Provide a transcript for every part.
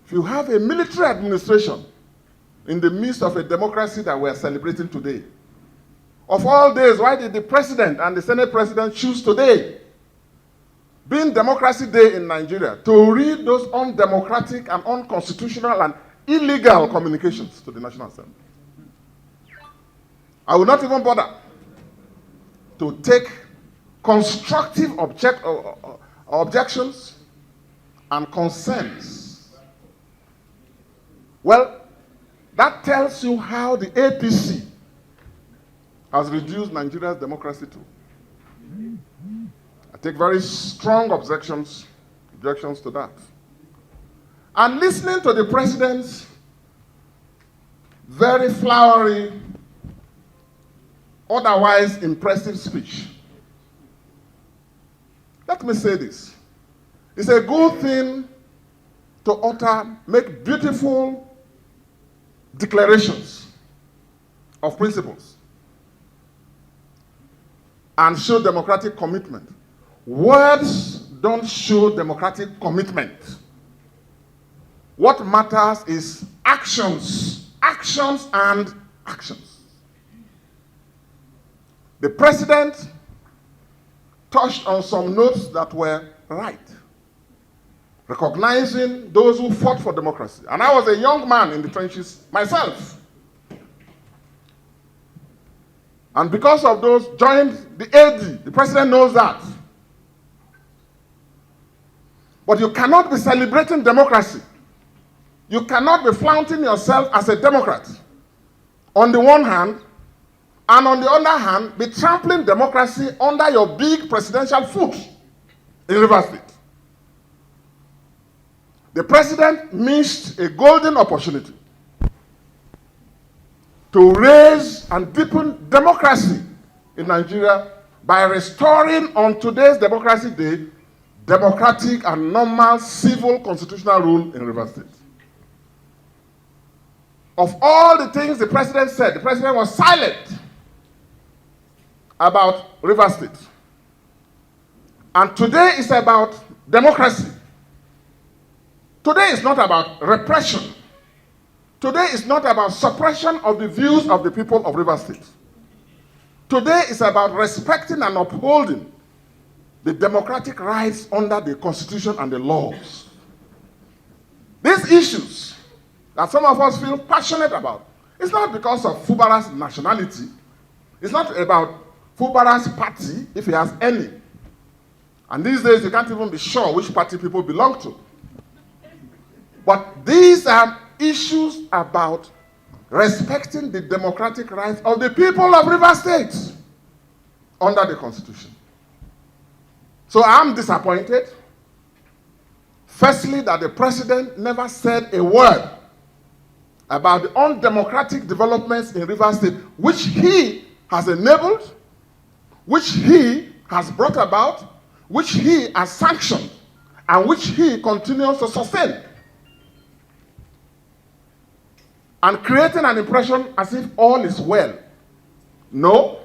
If you have a military administration in the midst of a democracy that we are celebrating today, of all days, why did the president and the Senate president choose today, being Democracy Day in Nigeria, to read those undemocratic and unconstitutional and illegal communications to the National Assembly? I will not even bother to take constructive objections and concerns. Well, that tells you how the APC has reduced Nigeria's democracy to. I take very strong objections to that. And listening to the president's very flowery, otherwise impressive speech, let me say this. It's a good thing to utter, make beautiful declarations of principles and show democratic commitment. Words don't show democratic commitment. What matters is actions, actions and actions. The president touched on some notes that were right, recognizing those who fought for democracy. And I was a young man in the trenches myself. And because of those, joined the AD. The president knows that. But you cannot be celebrating democracy. You cannot be flaunting yourself as a Democrat on the one hand, and on the other hand, be trampling democracy under your big presidential foot in Rivers State. The president missed a golden opportunity to raise and deepen democracy in Nigeria by restoring on today's Democracy Day democratic and normal civil constitutional rule in Rivers State. Of all the things the president said, the president was silent about Rivers State. And today is about democracy. Today is not about repression. Today is not about suppression of the views of the people of Rivers State. Today is about respecting and upholding the democratic rights under the Constitution and the laws. These issues that some of us feel passionate about, it's not because of Fubara's nationality. It's not about Fubara's party, if he has any. And these days, you can't even be sure which party people belong to. But these are issues about respecting the democratic rights of the people of Rivers State under the Constitution. So I'm disappointed, firstly, that the president never said a word about the undemocratic developments in Rivers State, which he has enabled, which he has brought about, which he has sanctioned, and which he continues to sustain. And creating an impression as if all is well. No.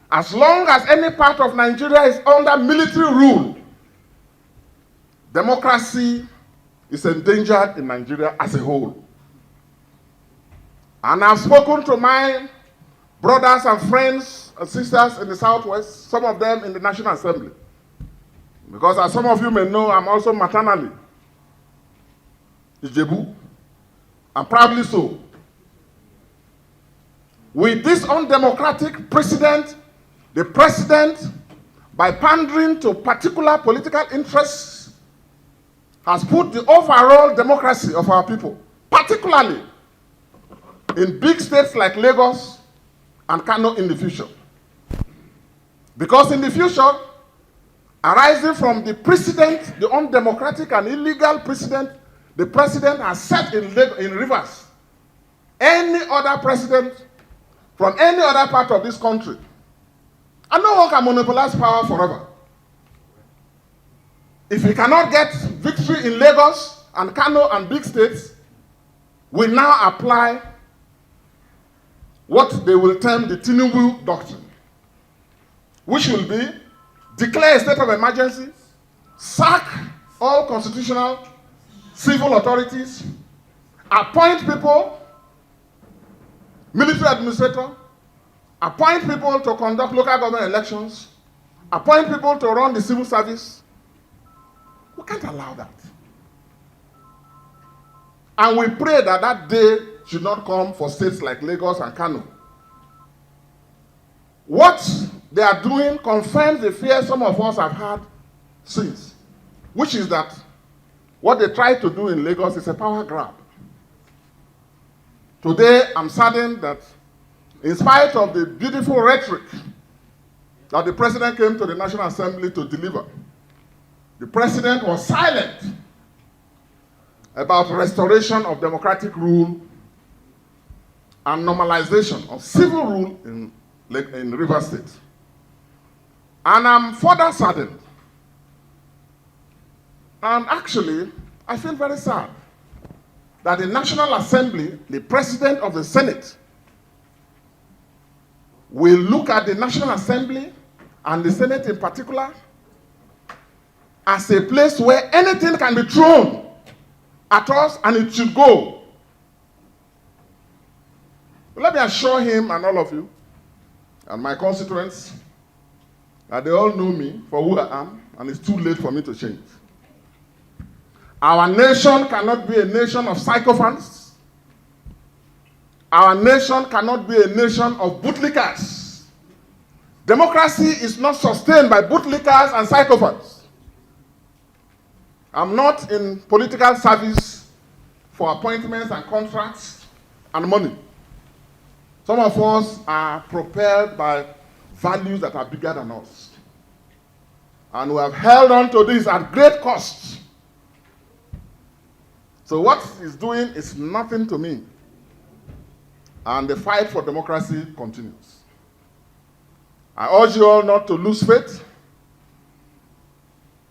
As long as any part of Nigeria is under military rule, democracy is endangered in Nigeria as a whole. And I've spoken to my brothers and friends and sisters in the Southwest, some of them in the National Assembly. Because as some of you may know, I'm also maternally Ijebu, and proudly so. With this undemocratic precedent, the president, by pandering to particular political interests, has put the overall democracy of our people, particularly in big states like Lagos and Kano in the future. Because in the future, arising from the precedent, the undemocratic and illegal precedent the president has set in Rivers, any other president from any other part of this country, and no one can monopolize power forever. If we cannot get victory in Lagos and Kano and big states, we now apply what they will term the Tinubu doctrine, which will be declare a state of emergency, sack all constitutional civil authorities, appoint people, military administrator, appoint people to conduct local government elections, appoint people to run the civil service. We can't allow that. And we pray that that day should not come for states like Lagos and Kano. What they are doing confirms the fear some of us have had since, which is that what they try to do in Lagos is a power grab. Today, I'm saddened that in spite of the beautiful rhetoric that the president came to the National Assembly to deliver, the president was silent about restoration of democratic rule and normalization of civil rule in Rivers State. And I'm further saddened. And actually, I feel very sad that the National Assembly, the President of the Senate, will look at the National Assembly and the Senate in particular as a place where anything can be thrown at us and it should go. But let me assure him and all of you and my constituents that they all know me for who I am, and it's too late for me to change. Our nation cannot be a nation of sycophants. Our nation cannot be a nation of bootlickers. Democracy is not sustained by bootlickers and sycophants. I'm not in political service for appointments and contracts and money. Some of us are propelled by values that are bigger than us. And we have held on to this at great cost. So what he's doing is nothing to me. And the fight for democracy continues. I urge you all not to lose faith.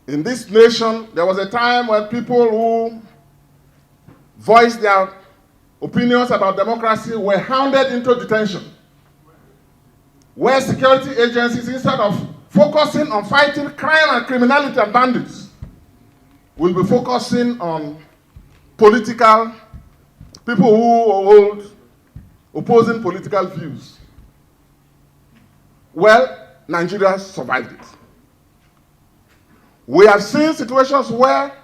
In this nation, there was a time when people who voiced their opinions about democracy were hounded into detention, where security agencies, instead of focusing on fighting crime and criminality and bandits, will be focusing on political people who hold opposing political views. Well, Nigeria survived it. We have seen situations where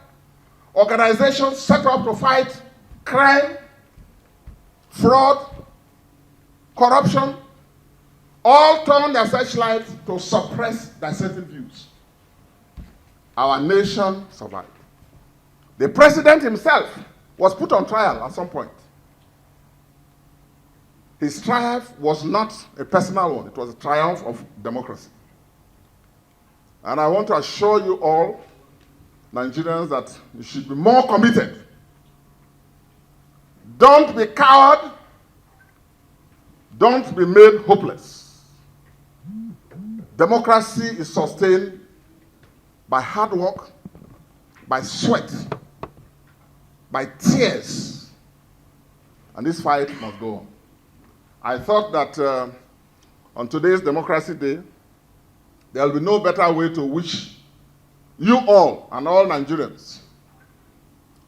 organizations set up to fight crime, fraud, corruption, all turn their searchlight to suppress dissenting views. Our nation survived. The president himself was put on trial at some point. His triumph was not a personal one. It was a triumph of democracy. And I want to assure you all, Nigerians, that you should be more committed. Don't be coward. Don't be made hopeless. Democracy is sustained by hard work, by sweat, by tears. And this fight must go on. I thought that on today's Democracy Day, there will be no better way to wish you all and all Nigerians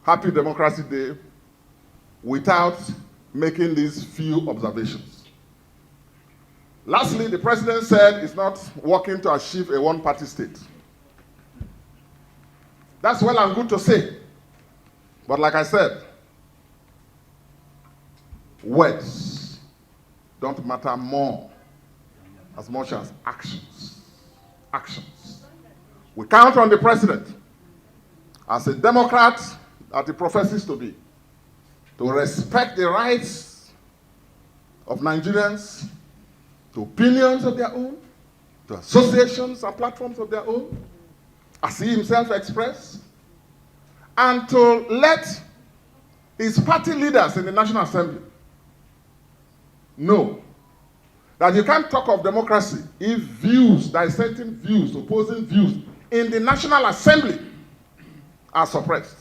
happy Democracy Day without making these few observations. Lastly, the president said he's not working to achieve a one-party state. That's well and good to say. But like I said, words don't matter more as much as actions. Actions. We count on the president as a Democrat that he professes to be, to respect the rights of Nigerians, to opinions of their own, to associations and platforms of their own, as he himself expressed, and to let his party leaders in the National Assembly know that you can't talk of democracy if views, dissenting views, opposing views in the National Assembly are suppressed.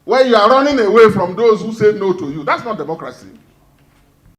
Where you are running away from those who say no to you. That's not democracy.